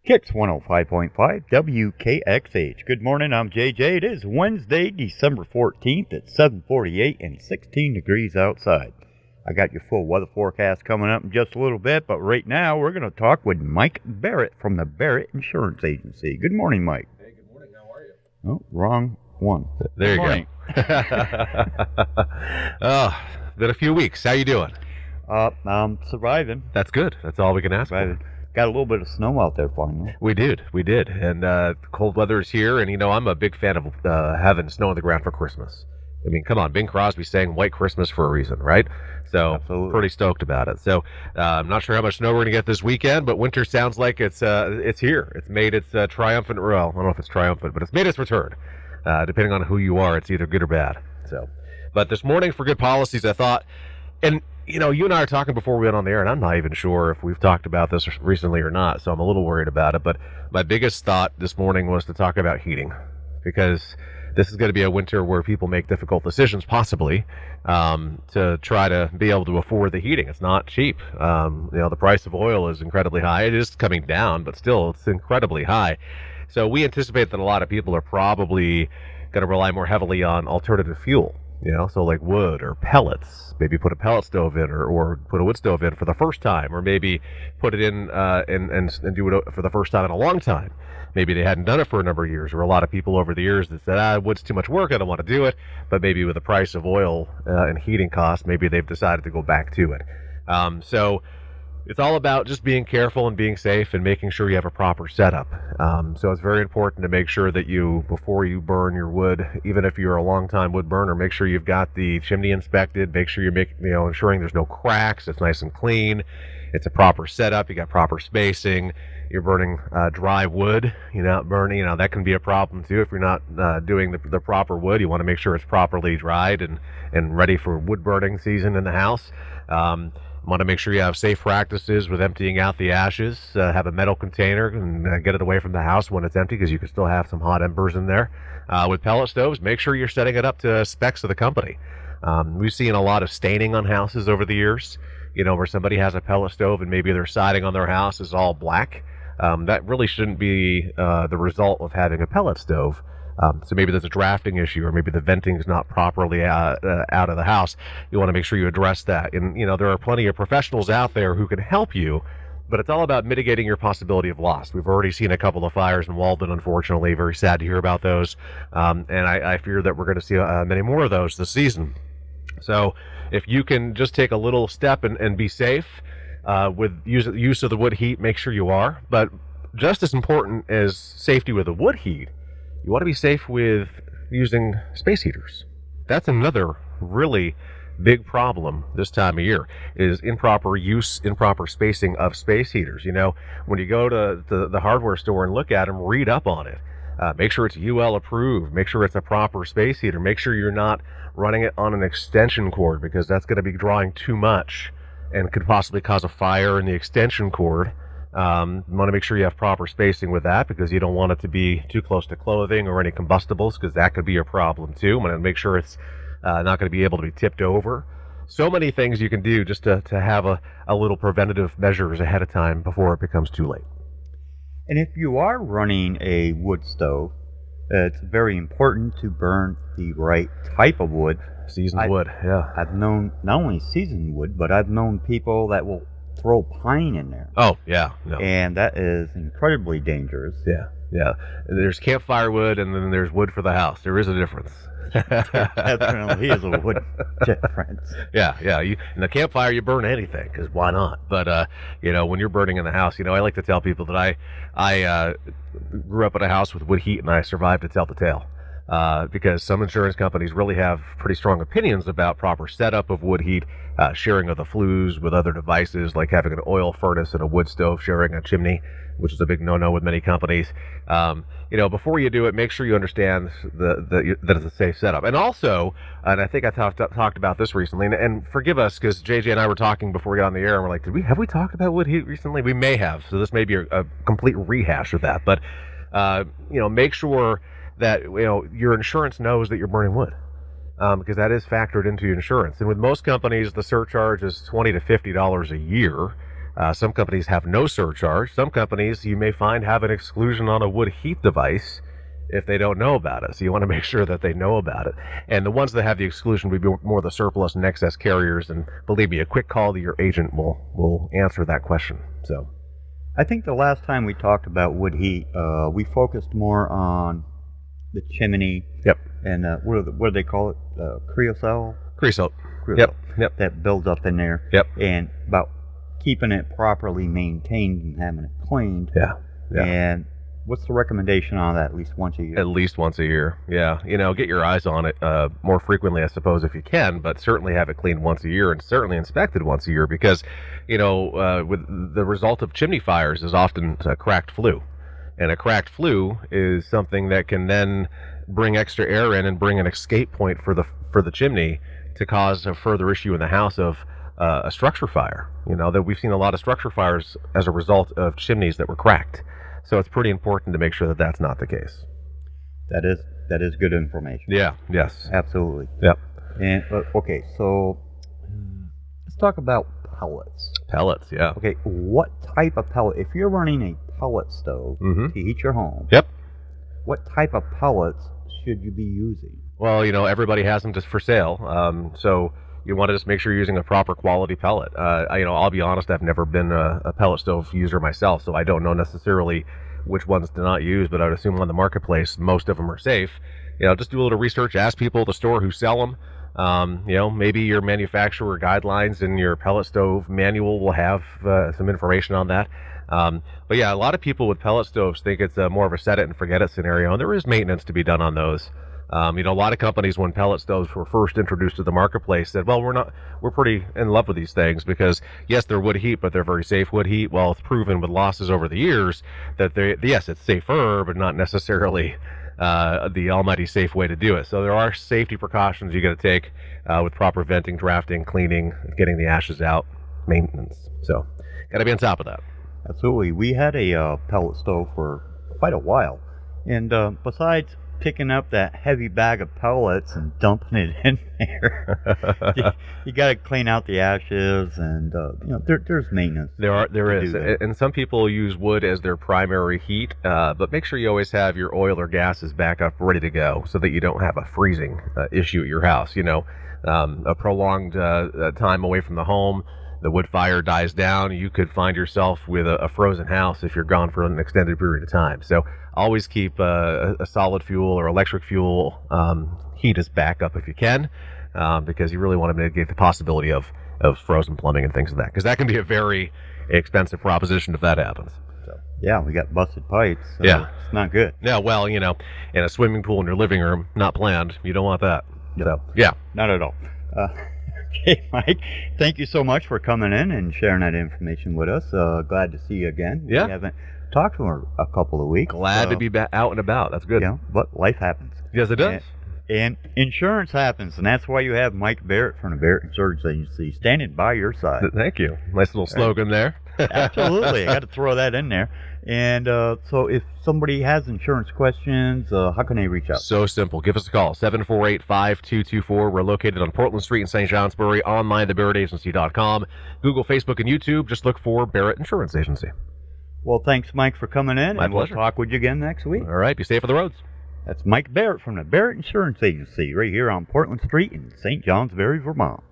Kicks 105.5 WKXH. Good morning, I'm JJ. It is Wednesday, December 14th at 7:48 and 16 degrees outside. I got your full weather forecast coming up in just a little bit, but right now we're going to talk with Mike Barrett from the Barrett Insurance Agency. Good morning, Mike. Hey, good morning. How are you? Oh, wrong one. There you morning. go. Oh, been a few weeks. How you doing? I'm surviving. That's good. That's all we can ask for. Got a little bit of snow out there finally. We did. And cold weather is here, and I'm a big fan of having snow on the ground for Christmas. I mean, come on, Bing Crosby sang White Christmas for a reason, right? So, Absolutely. Pretty stoked about it. So, I'm not sure how much snow we're going to get this weekend, but winter sounds like it's here. It's made its triumphant, well, I don't know if it's triumphant, but it's made its return. Depending on who you are, it's either good or bad. So, but this morning for good policies, I thought, and you and I are talking before we went on the air, and I'm not even sure if we've talked about this recently or not, so I'm a little worried about it. But my biggest thought this morning was to talk about heating, because this is going to be a winter where people make difficult decisions, possibly, to try to be able to afford the heating. It's not cheap. The price of oil is incredibly high. It is coming down, but still, it's incredibly high. So we anticipate that a lot of people are probably going to rely more heavily on alternative fuel. So like wood or pellets, maybe put a pellet stove in or put a wood stove in for the first time, or maybe put it in and do it for the first time in a long time. Maybe they hadn't done it for a number of years. There were a lot of people over the years that said, wood's too much work, I don't want to do it. But maybe with the price of oil and heating costs, maybe they've decided to go back to it. So it's all about just being careful and being safe and making sure you have a proper setup. So it's very important to make sure that before you burn your wood, even if you're a long-time wood burner, make sure you've got the chimney inspected. Make sure you're ensuring there's no cracks. It's nice and clean. It's a proper setup. You got proper spacing. You're burning dry wood. You're not burning. That can be a problem too if you're not doing the proper wood. You want to make sure it's properly dried and ready for wood burning season in the house. Want to make sure you have safe practices with emptying out the ashes. Have a metal container and get it away from the house when it's empty, because you can still have some hot embers in there. With pellet stoves, make sure you're setting it up to specs of the company. We've seen a lot of staining on houses over the years, where somebody has a pellet stove and maybe their siding on their house is all black. That really shouldn't be the result of having a pellet stove. So maybe there's a drafting issue, or maybe the venting is not properly out of the house. You want to make sure you address that. And, there are plenty of professionals out there who can help you, but it's all about mitigating your possibility of loss. We've already seen a couple of fires in Walden, unfortunately. Very sad to hear about those. And I fear that we're going to see many more of those this season. So if you can just take a little step and be safe with use of the wood heat, make sure you are. But just as important as safety with the wood heat, you want to be safe with using space heaters. That's another really big problem this time of year, is improper use, improper spacing of space heaters. When you go to the hardware store and look at them, read up on it. Make sure it's UL approved. Make sure it's a proper space heater. Make sure you're not running it on an extension cord, because that's going to be drawing too much and could possibly cause a fire in the extension cord. You want to make sure you have proper spacing with that, because you don't want it to be too close to clothing or any combustibles, because that could be a problem too. You want to make sure it's not going to be able to be tipped over. So many things you can do just to have a little preventative measures ahead of time before it becomes too late. And if you are running a wood stove, it's very important to burn the right type of wood. Seasoned wood, yeah. I've known not only seasoned wood, but I've known people that will throw pine in there. Oh, yeah. No. And that is incredibly dangerous. Yeah. There's campfire wood, and then there's wood for the house. There is a difference. Definitely is a wood difference. Yeah. In the campfire, you burn anything, because why not? But, when you're burning in the house, I like to tell people that I grew up in a house with wood heat, and I survived to tell the tale. Because some insurance companies really have pretty strong opinions about proper setup of wood heat, sharing of the flues with other devices, like having an oil furnace and a wood stove sharing a chimney, which is a big no-no with many companies. Before you do it, make sure you understand that it's a safe setup. And also, and I think I talked about this recently, and forgive us, because JJ and I were talking before we got on the air, and we're like, have we talked about wood heat recently? We may have, so this may be a complete rehash of that. But, make sure that your insurance knows that you're burning wood, because that is factored into your insurance. And with most companies, the surcharge is $20 to $50 a year. Some companies have no surcharge. Some companies you may find have an exclusion on a wood heat device if they don't know about it. So you want to make sure that they know about it. And the ones that have the exclusion would be more the surplus and excess carriers. And believe me, a quick call to your agent will answer that question. So I think the last time we talked about wood heat, we focused more on the chimney. Yep. And what do they call it? Creosote? Creosote. Creosote. Yep. That builds up in there. Yep. And about keeping it properly maintained and having it cleaned. Yeah. And what's the recommendation on that? At least once a year? At least once a year. Yeah. Get your eyes on it more frequently, I suppose, if you can, but certainly have it cleaned once a year and certainly inspected once a year because, with the result of chimney fires is often cracked flue. And a cracked flue is something that can then bring extra air in and bring an escape point for the chimney to cause a further issue in the house of a structure fire. That we've seen a lot of structure fires as a result of chimneys that were cracked. So it's pretty important to make sure that that's not the case. That is good information. Yeah. Yes. Absolutely. Yep. And okay, so let's talk about pellets. Pellets. Yeah. Okay, what type of pellet? If you're running a pellet stove to heat your home, Yep. what type of pellets should you be using? Well, everybody has them just for sale. So you want to just make sure you're using a proper quality pellet. I'll be honest, I've never been a pellet stove user myself, so I don't know necessarily which ones to not use, but I would assume on the marketplace, most of them are safe. Just do a little research, ask people at the store who sell them. Maybe your manufacturer guidelines in your pellet stove manual will have some information on that. But yeah, a lot of people with pellet stoves think it's more of a set it and forget it scenario, and there is maintenance to be done on those. A lot of companies, when pellet stoves were first introduced to the marketplace, said, well, we're pretty in love with these things because, yes, they're wood heat, but they're very safe wood heat. Well, it's proven with losses over the years that yes, it's safer, but not necessarily the almighty safe way to do it. So there are safety precautions you got to take with proper venting, drafting, cleaning, getting the ashes out, maintenance. So got to be on top of that. Absolutely. We had a pellet stove for quite a while, and besides picking up that heavy bag of pellets and dumping it in there, you got to clean out the ashes, and there's maintenance. There is, and some people use wood as their primary heat, but make sure you always have your oil or gases back up ready to go so that you don't have a freezing issue at your house. A prolonged time away from the home, the wood fire dies down, you could find yourself with a frozen house if you're gone for an extended period of time. So always keep a solid fuel or electric fuel heat as backup if you can, because you really want to mitigate the possibility of frozen plumbing and things like that, because that can be a very expensive proposition if that happens. So. Yeah, we got busted pipes. So yeah. It's not good. Yeah, well, in a swimming pool in your living room, not planned, you don't want that. So, yeah. Not at all. Okay, Mike, thank you so much for coming in and sharing that information with us. Glad to see you again. Yeah. We haven't talked for a couple of weeks. Glad to be out and about. That's good. Yeah, but life happens. Yes, it does. And insurance happens, and that's why you have Mike Barrett from the Barrett Insurance Agency standing by your side. Thank you. Nice little slogan there. Absolutely. I got to throw that in there. And so if somebody has insurance questions, how can they reach out? So simple. Give us a call, 748-5224. We're located on Portland Street in St. Johnsbury, online, thebarrettagency.com. Google, Facebook, and YouTube. Just look for Barrett Insurance Agency. Well, thanks, Mike, for coming in. My pleasure. We'll talk with you again next week. All right. Be safe on the roads. That's Mike Barrett from the Barrett Insurance Agency right here on Portland Street in St. Johnsbury, Vermont.